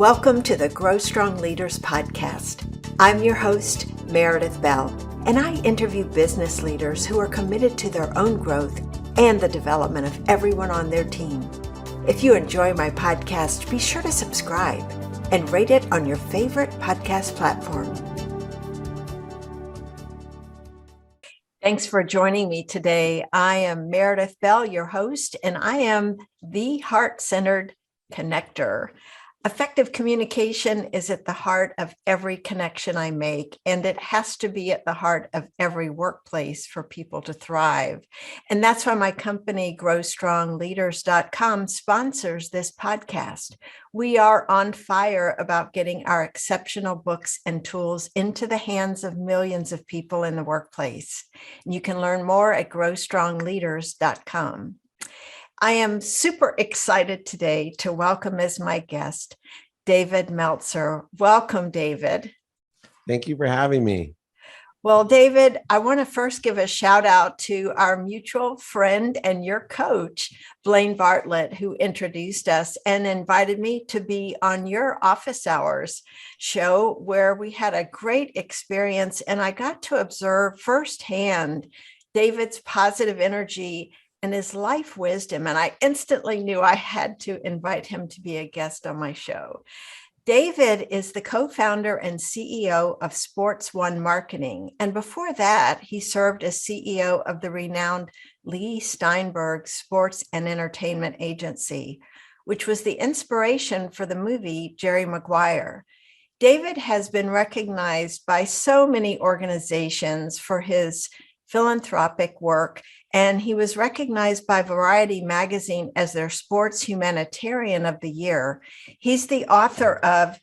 Welcome to the Grow Strong Leaders podcast. I'm your host, Meredith Bell, and I interview business leaders who are committed to their own growth and the development of everyone on their team. If you enjoy my podcast, be sure to subscribe and rate it on your favorite podcast platform. Thanks for joining me today. I am Meredith Bell, your host, and I am the heart-centered connector. Effective communication is at the heart of every connection I make, and it has to be at the heart of every workplace for people to thrive. And that's why my company, GrowStrongLeaders.com, sponsors this podcast. We are on fire about getting our exceptional books and tools into the hands of millions of people in the workplace. You can learn more at GrowStrongLeaders.com. I am super excited today to welcome as my guest, David Meltzer. Welcome, David. Thank you for having me. Well, David, I want to first give a shout out to our mutual friend and your coach, Blaine Bartlett, who introduced us and invited me to be on your office hours show, where we had a great experience. And I got to observe firsthand David's positive energy and his life wisdom. And I instantly knew I had to invite him to be a guest on my show. David is the co-founder and CEO of Sports One Marketing. And before that, he served as CEO of the renowned Leigh Steinberg Sports and Entertainment Agency, which was the inspiration for the movie Jerry Maguire. David has been recognized by so many organizations for his philanthropic work, and he was recognized by Variety magazine as their Sports Humanitarian of the Year. He's the author of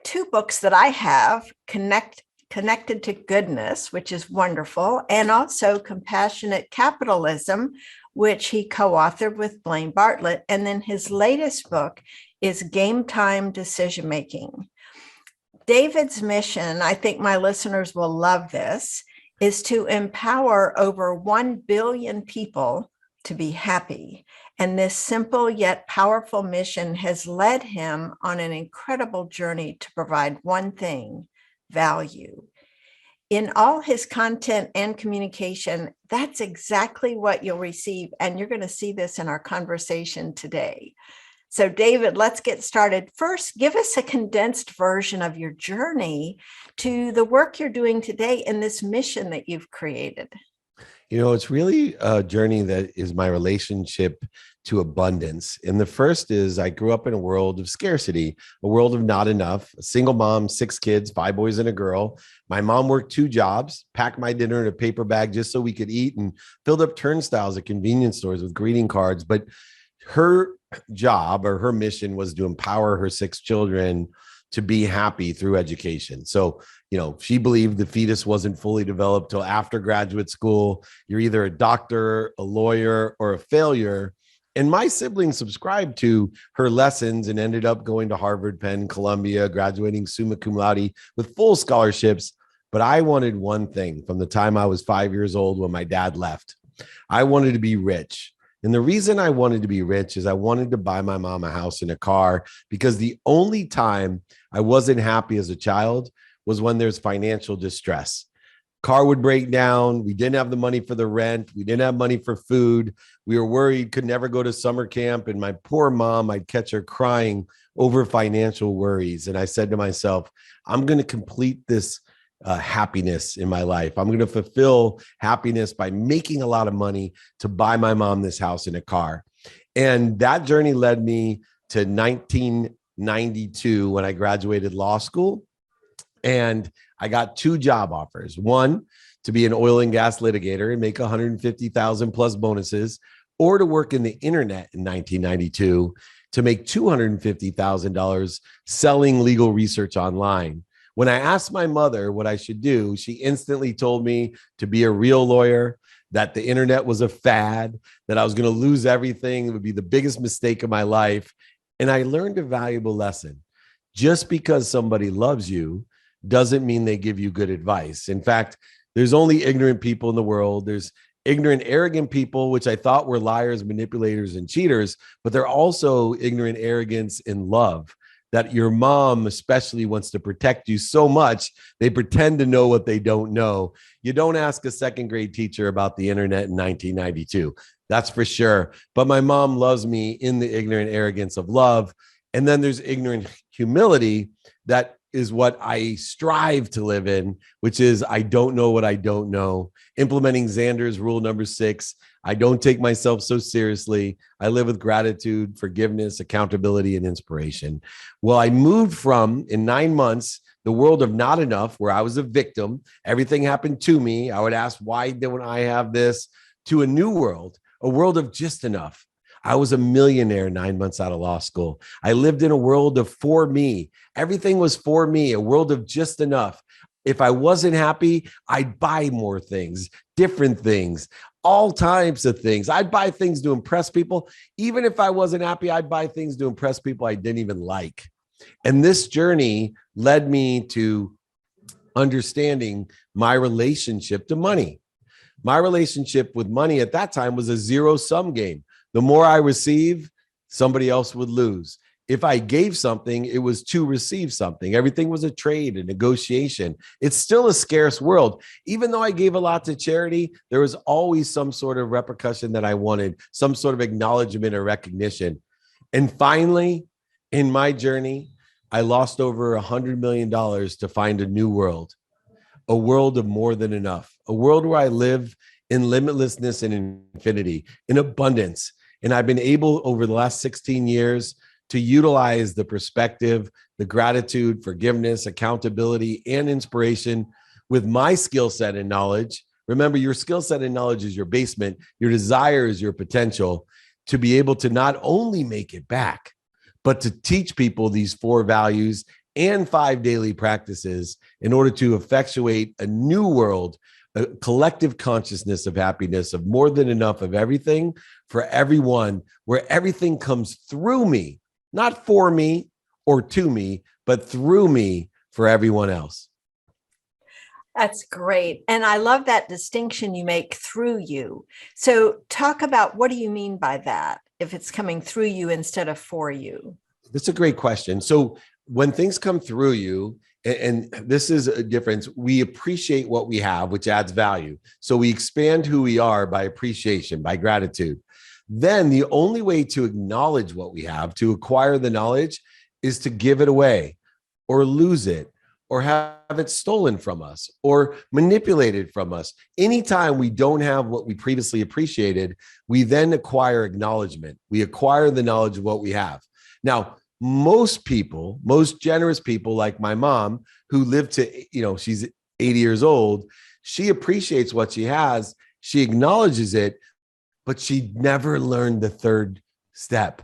two books that I have, Connected to Goodness, which is wonderful, and also Compassionate Capitalism, which he co-authored with Blaine Bartlett. And then his latest book is Game Time Decision Making. David's mission, I think my listeners will love this, is to empower over 1 billion people to be happy. And this simple yet powerful mission has led him on an incredible journey to provide one thing: value. In all his content and communication, that's exactly what you'll receive. And you're going to see this in our conversation today. So David, let's get started. First, give us a condensed version of your journey to the work you're doing today and this mission that you've created. You know, it's really a journey that is my relationship to abundance. And the first is I grew up in a world of scarcity, a world of not enough, a single mom, 6 kids, 5 boys and a girl. My mom worked 2 jobs, packed my dinner in a paper bag just so we could eat, and filled up turnstiles at convenience stores with greeting cards. But her job, or her mission, was to empower her 6 children to be happy through education. So, you know, she believed the fetus wasn't fully developed till after graduate school. You're either a doctor, a lawyer, or a failure. And my siblings subscribed to her lessons and ended up going to Harvard, Penn, Columbia, graduating summa cum laude with full scholarships. But I wanted one thing from the time I was 5 years old when my dad left. I wanted to be rich. And the reason I wanted to be rich is I wanted to buy my mom a house and a car, because the only time I wasn't happy as a child was when there's financial distress. Car would break down. We didn't have the money for the rent. We didn't have money for food. We were worried, could never go to summer camp. And my poor mom, I'd catch her crying over financial worries. And I said to myself, I'm going to complete this happiness in my life. I'm going to fulfill happiness by making a lot of money to buy my mom this house and a car. And that journey led me to 1992 when I graduated law school. And I got 2 job offers. One, to be an oil and gas litigator and make $150,000 plus bonuses, or to work in the internet in 1992 to make $250,000 selling legal research online. When I asked my mother what I should do, she instantly told me to be a real lawyer, that the internet was a fad, that I was going to lose everything. It would be the biggest mistake of my life. And I learned a valuable lesson. Just because somebody loves you doesn't mean they give you good advice. In fact, there's only ignorant people in the world. There's ignorant, arrogant people, which I thought were liars, manipulators, and cheaters, but they're also ignorant arrogance in love. that your mom especially wants to protect you so much, they pretend to know what they don't know. You don't ask a second grade teacher about the internet in 1992. That's for sure. But my mom loves me in the ignorant arrogance of love. And then there's ignorant humility that is what I strive to live in, which is I don't know what I don't know. Implementing Xander's rule number 6. I don't take myself so seriously. I live with gratitude, forgiveness, accountability, and inspiration. Well, I moved from, in 9 months, the world of not enough, where I was a victim. Everything happened to me. I would ask, why don't I have this? To a new world, a world of just enough. I was a millionaire 9 months out of law school. I lived in a world of for me. Everything was for me, a world of just enough. If I wasn't happy, I'd buy more things, different things, all types of things. I'd buy things to impress people. Even if I wasn't happy, I'd buy things to impress people I didn't even like. And this journey led me to understanding my relationship to money. My relationship with money at that time was a zero-sum game. The more I receive, somebody else would lose. If I gave something, it was to receive something. Everything was a trade, a negotiation. It's still a scarce world. Even though I gave a lot to charity, there was always some sort of repercussion that I wanted, some sort of acknowledgement or recognition. And finally, in my journey, I lost over $100 million to find a new world, a world of more than enough, a world where I live in limitlessness and infinity, in abundance. And I've been able over the last 16 years to utilize the perspective, the gratitude, forgiveness, accountability, and inspiration with my skill set and knowledge. Remember, your skill set and knowledge is your basement. Your desire is your potential to be able to not only make it back, but to teach people these 4 values and 5 daily practices in order to effectuate a new world, a collective consciousness of happiness, of more than enough of everything for everyone, where everything comes through me, not for me or to me, but through me for everyone else. That's great. And I love that distinction you make, through you. So talk about, what do you mean by that, if it's coming through you instead of for you? That's a great question. So when things come through you, and this is a difference, we appreciate what we have, which adds value. So we expand who we are by appreciation, by gratitude. Then the only way to acknowledge what we have, to acquire the knowledge, is to give it away or lose it or have it stolen from us or manipulated from us. Anytime we don't have what we previously appreciated, we then acquire acknowledgement. We acquire the knowledge of what we have. Now, most people, most generous people like my mom, who lived to, she's 80 years old, she appreciates what she has. She acknowledges it, but she never learned the third step,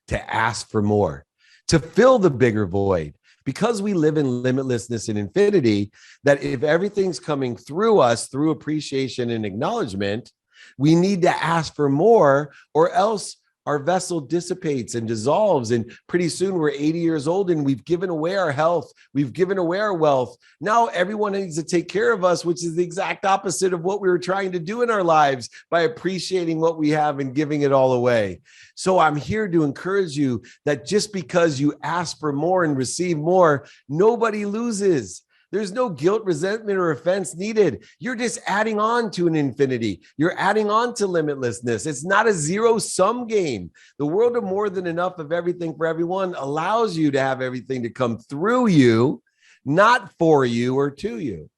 to ask for more, to fill the bigger void. Because we live in limitlessness and infinity, that if everything's coming through us through appreciation and acknowledgement, we need to ask for more, or else our vessel dissipates and dissolves. And pretty soon we're 80 years old and we've given away our health. We've given away our wealth. Now everyone needs to take care of us, which is the exact opposite of what we were trying to do in our lives by appreciating what we have and giving it all away. So I'm here to encourage you that just because you ask for more and receive more, nobody loses. There's no guilt, resentment, or offense needed. You're just adding on to an infinity. You're adding on to limitlessness. It's not a zero-sum game. The world of more than enough of everything for everyone allows you to have everything to come through you, not for you or to you.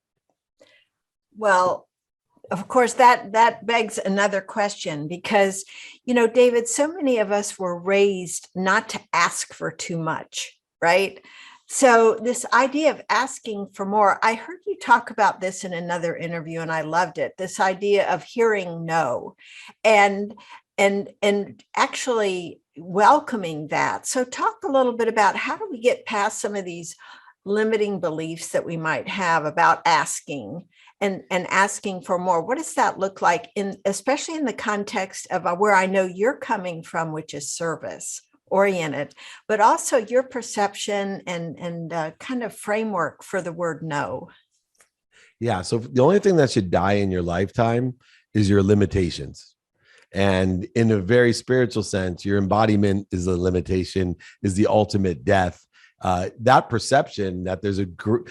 Well, of course, that begs another question, because, David, so many of us were raised not to ask for too much, right? So this idea of asking for more, I heard you talk about this in another interview and I loved it. This idea of hearing no and actually welcoming that. So talk a little bit about, how do we get past some of these limiting beliefs that we might have about asking and asking for more? What does that look like, especially in the context of where I know you're coming from, which is service oriented, but also your perception and kind of framework for the word no? Yeah. So the only thing that should die in your lifetime is your limitations. And in a very spiritual sense, your embodiment is a limitation, is the ultimate death. that perception that there's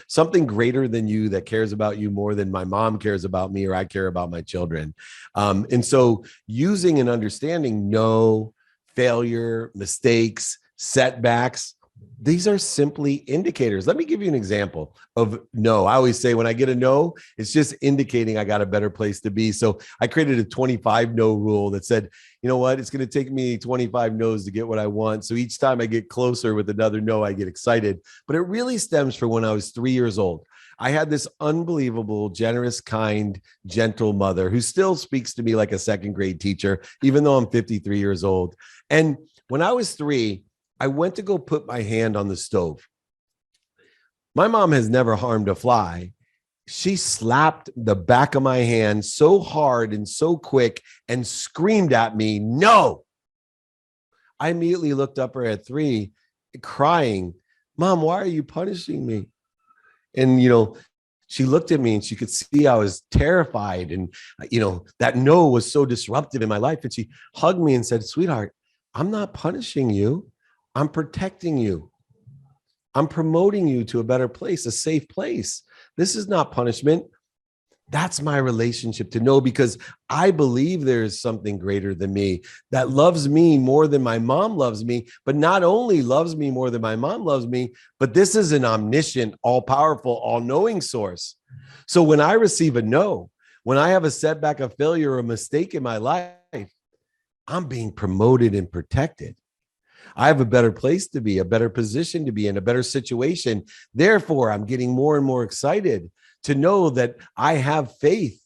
something greater than you that cares about you more than my mom cares about me or I care about my children. And so using and understanding no, failure, mistakes, setbacks, these are simply indicators. Let me give you an example of no. I always say when I get a no, it's just indicating I got a better place to be. So I created a 25 no rule that said, you know what, it's going to take me 25 no's to get what I want. So each time I get closer with another no, I get excited. But it really stems from when I was 3 years old. I had this unbelievable, generous, kind, gentle mother who still speaks to me like a second grade teacher, even though I'm 53 years old. And when I was 3, I went to go put my hand on the stove. My mom has never harmed a fly. She slapped the back of my hand so hard and so quick and screamed at me, no. I immediately looked up her at 3, crying, Mom, why are you punishing me? And, she looked at me and she could see I was terrified. And, that no was so disruptive in my life. And she hugged me and said, sweetheart, I'm not punishing you. I'm protecting you. I'm promoting you to a better place, a safe place. This is not punishment. That's my relationship to know, because I believe there is something greater than me that loves me more than my mom loves me, but not only loves me more than my mom loves me, but this is an omniscient, all-powerful, all-knowing source. So when I receive a no, when I have a setback, a failure, or a mistake in my life, I'm being promoted and protected. I have a better place to be, a better position to be in, a better situation. Therefore, I'm getting more and more excited to know that I have faith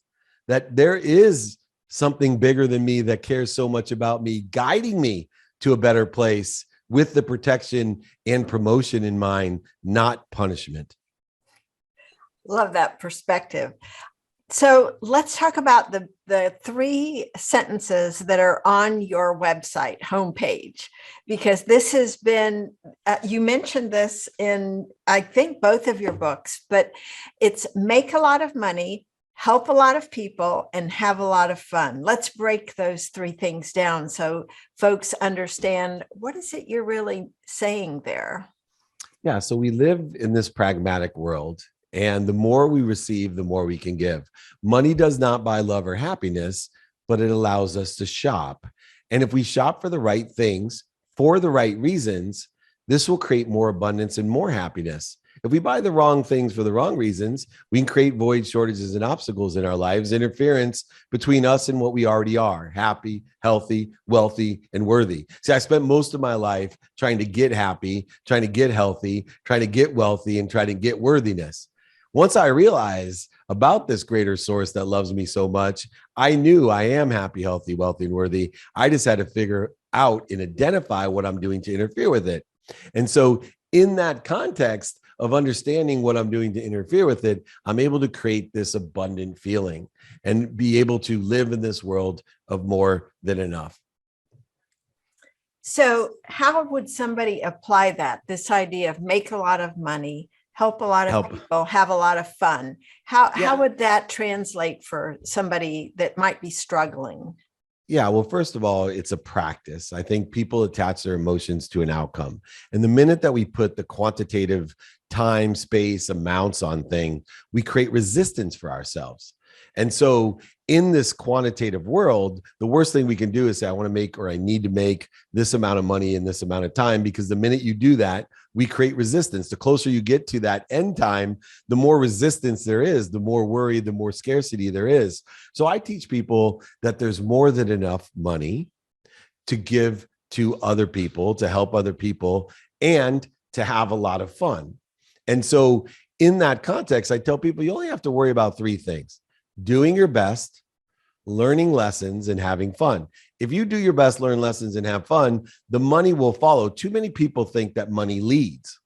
that there is something bigger than me that cares so much about me, guiding me to a better place with the protection and promotion in mind, not punishment. Love that perspective. So let's talk about the 3 sentences that are on your website homepage, because this has been, you mentioned this in, I think, both of your books, but it's make a lot of money, help a lot of people, and have a lot of fun. Let's break those 3 things down so folks understand what is it you're really saying there. Yeah, so we live in this pragmatic world. And the more we receive, the more we can give. Money does not buy love or happiness, but it allows us to shop. And if we shop for the right things, for the right reasons, this will create more abundance and more happiness. If we buy the wrong things for the wrong reasons, we can create void, shortages, and obstacles in our lives, interference between us and what we already are: happy, healthy, wealthy, and worthy. See, I spent most of my life trying to get happy, trying to get healthy, trying to get wealthy, and trying to get worthiness. Once I realized about this greater source that loves me so much, I knew I am happy, healthy, wealthy, and worthy. I just had to figure out and identify what I'm doing to interfere with it. And so in that context of understanding what I'm doing to interfere with it, I'm able to create this abundant feeling and be able to live in this world of more than enough. So how would somebody apply that, this idea of make a lot of money, help a lot of people, have a lot of fun? How would that translate for somebody that might be struggling? Yeah, well, first of all, it's a practice. I think people attach their emotions to an outcome. And the minute that we put the quantitative time, space, amounts on thing, we create resistance for ourselves. And so in this quantitative world, the worst thing we can do is say, I want to make, or I need to make this amount of money in this amount of time, because the minute you do that, we create resistance. The closer you get to that end time, the more resistance there is, the more worry, the more scarcity there is. So I teach people that there's more than enough money to give to other people, to help other people, and to have a lot of fun. And so in that context, I tell people you only have to worry about 3 things: doing your best, learning lessons, and having fun. If you do your best, learn lessons, and have fun, the money will follow. Too many people think that money leads.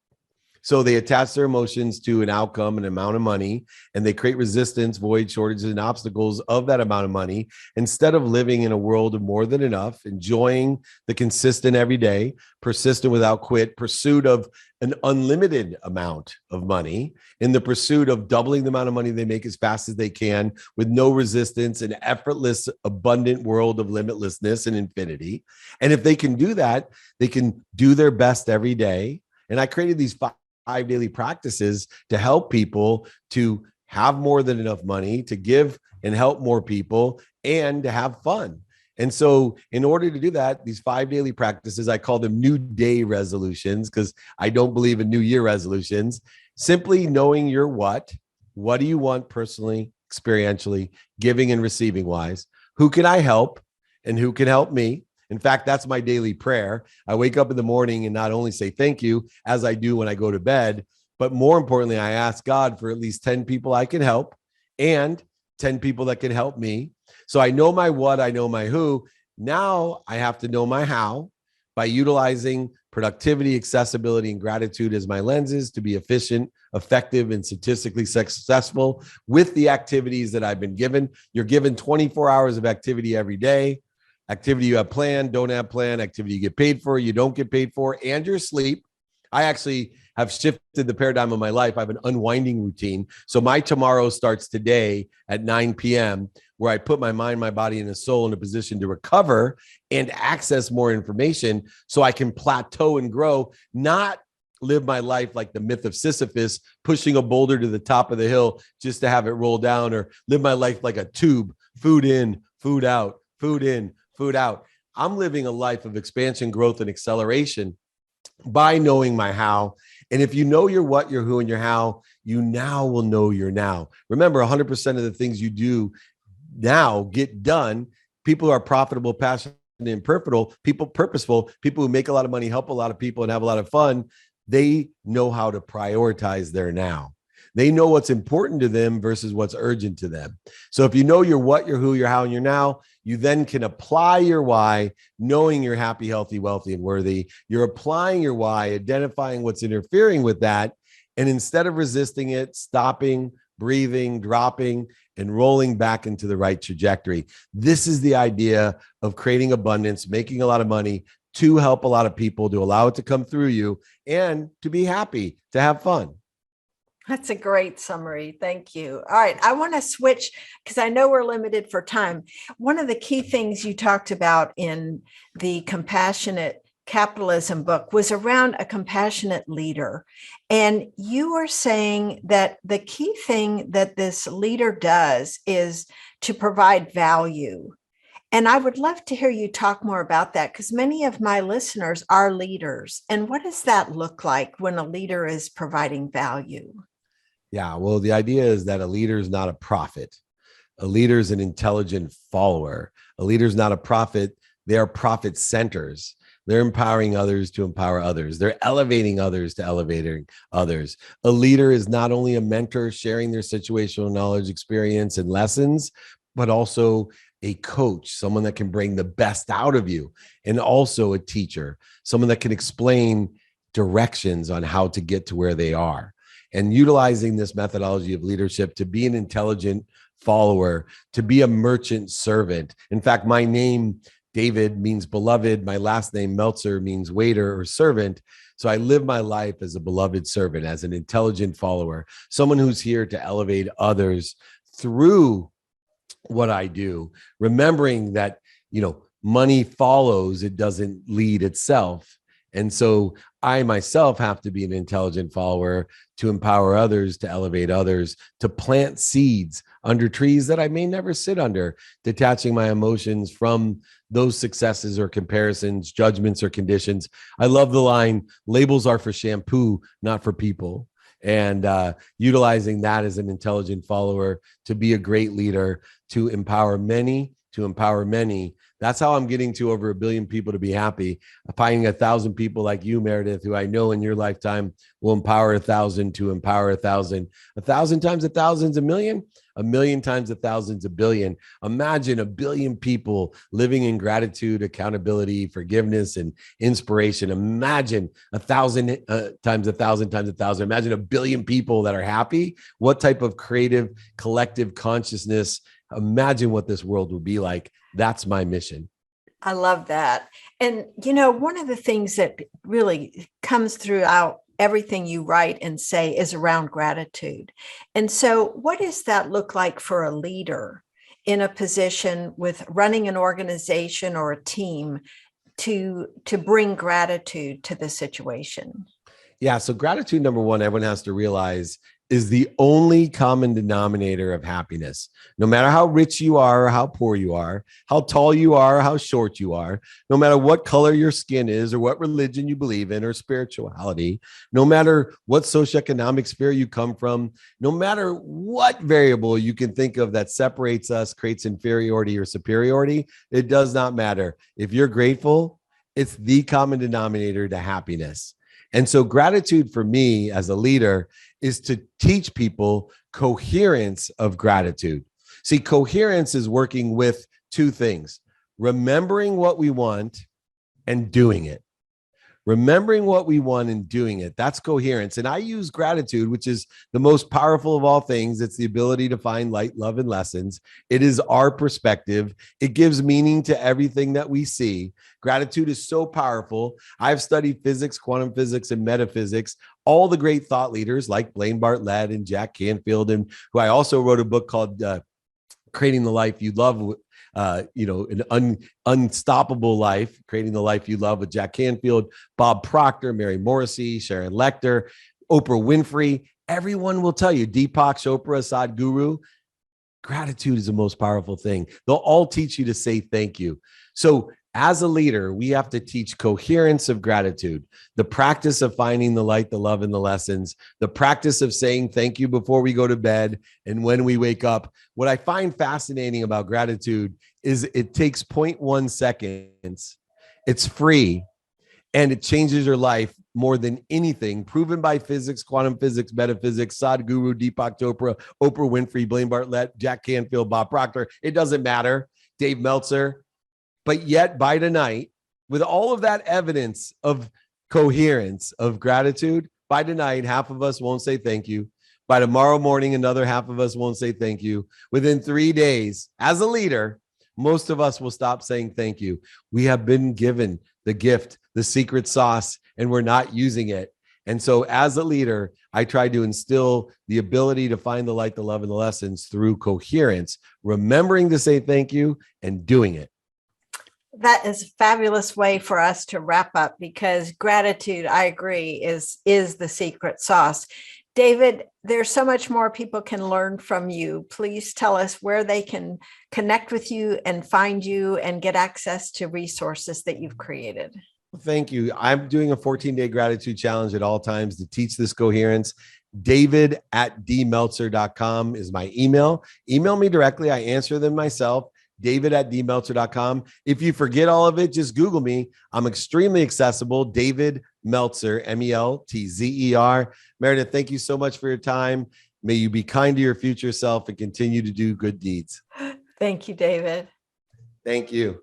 So they attach their emotions to an outcome, an amount of money, and they create resistance, void, shortages, and obstacles of that amount of money, instead of living in a world of more than enough, enjoying the consistent every day, persistent without quit, pursuit of an unlimited amount of money, in the pursuit of doubling the amount of money they make as fast as they can, with no resistance, an effortless, abundant world of limitlessness and infinity. And if they can do that, they can do their best every day And I created these five daily practices to help people to have more than enough money, to give and help more people, and to have fun. And so in order to do that, these 5 daily practices, I call them new day resolutions because I don't believe in New Year resolutions. Simply knowing your what do you want personally, experientially, giving and receiving wise? Who can I help and who can help me? In fact, that's my daily prayer. I wake up in the morning and not only say thank you as I do when I go to bed, but more importantly, I ask God for at least 10 people I can help and 10 people that can help me. So I know my what, I know my who. Now I have to know my how by utilizing productivity, accessibility, and gratitude as my lenses to be efficient, effective, and statistically successful with the activities that I've been given. You're given 24 hours of activity every day. Activity you have planned, don't have planned, activity you get paid for, you don't get paid for, and your sleep. I actually have shifted the paradigm of my life. I have an unwinding routine. So my tomorrow starts today at 9 p.m., where I put my mind, my body, and the soul in a position to recover and access more information so I can plateau and grow, not live my life like the myth of Sisyphus, pushing a boulder to the top of the hill just to have it roll down, or live my life like a tube, food in, food out, food in, food out. I'm living a life of expansion, growth, and acceleration by knowing my how. And if you know your what, your who, and your how, you now will know your now. Remember, 100% of the things you do now get done. People who are profitable, passionate, and purposeful, people who make a lot of money, help a lot of people, and have a lot of fun, they know how to prioritize their now. They know what's important to them versus what's urgent to them. So if you know your what, your who, your how, and your now, you then can apply your why, knowing you're happy, healthy, wealthy, and worthy. You're applying your why, identifying what's interfering with that. And instead of resisting it, stopping, breathing, dropping, and rolling back into the right trajectory. This is the idea of creating abundance, making a lot of money to help a lot of people, to allow it to come through you, and to be happy, to have fun. That's a great summary. Thank you. All right. I want to switch because I know we're limited for time. One of the key things you talked about in the Compassionate Capitalism book was around a compassionate leader. And you were saying that the key thing that this leader does is to provide value. And I would love to hear you talk more about that because many of my listeners are leaders. And what does that look like when a leader is providing value? Yeah, well, the idea is that a leader is not a prophet. A leader is an intelligent follower. A leader is not a prophet. They are profit centers. They're empowering others to empower others. They're elevating others to elevating others. A leader is not only a mentor sharing their situational knowledge, experience, and lessons, but also a coach, someone that can bring the best out of you, and also a teacher, someone that can explain directions on how to get to where they are. And utilizing this methodology of leadership to be an intelligent follower, to be a merchant servant. In fact, my name, David, means beloved. My last name, Meltzer, means waiter or servant. So I live my life as a beloved servant, as an intelligent follower, someone who's here to elevate others through what I do, remembering that, money follows, it doesn't lead itself. And so I myself have to be an intelligent follower to empower others, to elevate others, to plant seeds under trees that I may never sit under, detaching my emotions from those successes or comparisons, judgments or conditions. I love the line, labels are for shampoo, not for people. And utilizing that as an intelligent follower to be a great leader, to empower many, to empower many. That's how I'm getting to over 1 billion people to be happy. Finding 1,000 people like you, Meredith, who I know in your lifetime will empower 1,000 to empower 1,000. 1,000 times 1,000 is 1,000,000. 1,000,000 times 1,000 is 1 billion. Imagine 1 billion people living in gratitude, accountability, forgiveness, and inspiration. Imagine 1,000 times 1,000 times 1,000. Imagine 1 billion people that are happy. What type of creative, collective consciousness? Imagine what this world would be like. That's my mission. I love that. And, one of the things that really comes throughout everything you write and say is around gratitude. And so what does that look like for a leader in a position with running an organization or a team to bring gratitude to the situation? Yeah. So gratitude, number one, everyone has to realize is the only common denominator of happiness. No matter how rich you are, or how poor you are, how tall you are, or how short you are, no matter what color your skin is, or what religion you believe in, or spirituality, no matter what socioeconomic sphere you come from, no matter what variable you can think of that separates us, creates inferiority or superiority, it does not matter. If you're grateful, it's the common denominator to happiness. And so gratitude for me as a leader is to teach people coherence of gratitude. See, coherence is working with two things: remembering what we want and doing it. Remembering what we want and doing it. That's coherence. And I use gratitude, which is the most powerful of all things. It's the ability to find light, love, and lessons. It is our perspective. It gives meaning to everything that we see. Gratitude is so powerful. I've studied physics, quantum physics, and metaphysics. All the great thought leaders like Blaine Bartlett and Jack Canfield, and who I also wrote a book called Creating the Life You Love, an unstoppable life, creating the life you love, with Jack Canfield, Bob Proctor, Mary Morrissey, Sharon Lechter, Oprah Winfrey. Everyone will tell you, Deepak Chopra, Sadhguru, gratitude is the most powerful thing. They'll all teach you to say thank you. So as a leader, we have to teach coherence of gratitude, the practice of finding the light, the love, and the lessons, the practice of saying thank you before we go to bed and when we wake up. What I find fascinating about gratitude is it takes 0.1 seconds. It's free, and it changes your life more than anything, proven by physics, quantum physics, metaphysics, Sadhguru, Deepak Chopra, Oprah Winfrey, Blaine Bartlett, Jack Canfield, Bob Proctor. It doesn't matter. Dave Meltzer. But yet by tonight, with all of that evidence of coherence of gratitude, by tonight, half of us won't say thank you. By tomorrow morning, another half of us won't say thank you. Within 3 days, as a leader, most of us will stop saying thank you. We have been given the gift, the secret sauce, and we're not using it. And so as a leader, I try to instill the ability to find the light, the love, and the lessons through coherence, remembering to say thank you and doing it. That is a fabulous way for us to wrap up, because gratitude, I agree, is the secret sauce. David, there's so much more people can learn from you. Please tell us where they can connect with you and find you and get access to resources that you've created. Thank you. I'm doing a 14-day gratitude challenge at all times to teach this coherence. David@dmeltzer.com is my email. Email me directly. I answer them myself. David@dmeltzer.com. If you forget all of it, just Google me. I'm extremely accessible. David Meltzer, Meltzer. Meredith, thank you so much for your time. May you be kind to your future self and continue to do good deeds. Thank you, David. Thank you.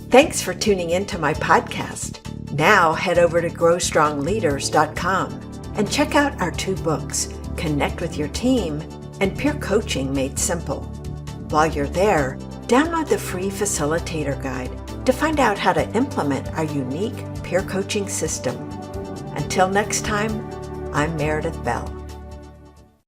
Thanks for tuning into my podcast. Now head over to growstrongleaders.com and check out our 2 books, Connect with Your Team and Peer Coaching Made Simple. While you're there, download the free facilitator guide to find out how to implement our unique peer coaching system. Until next time, I'm Meredith Bell.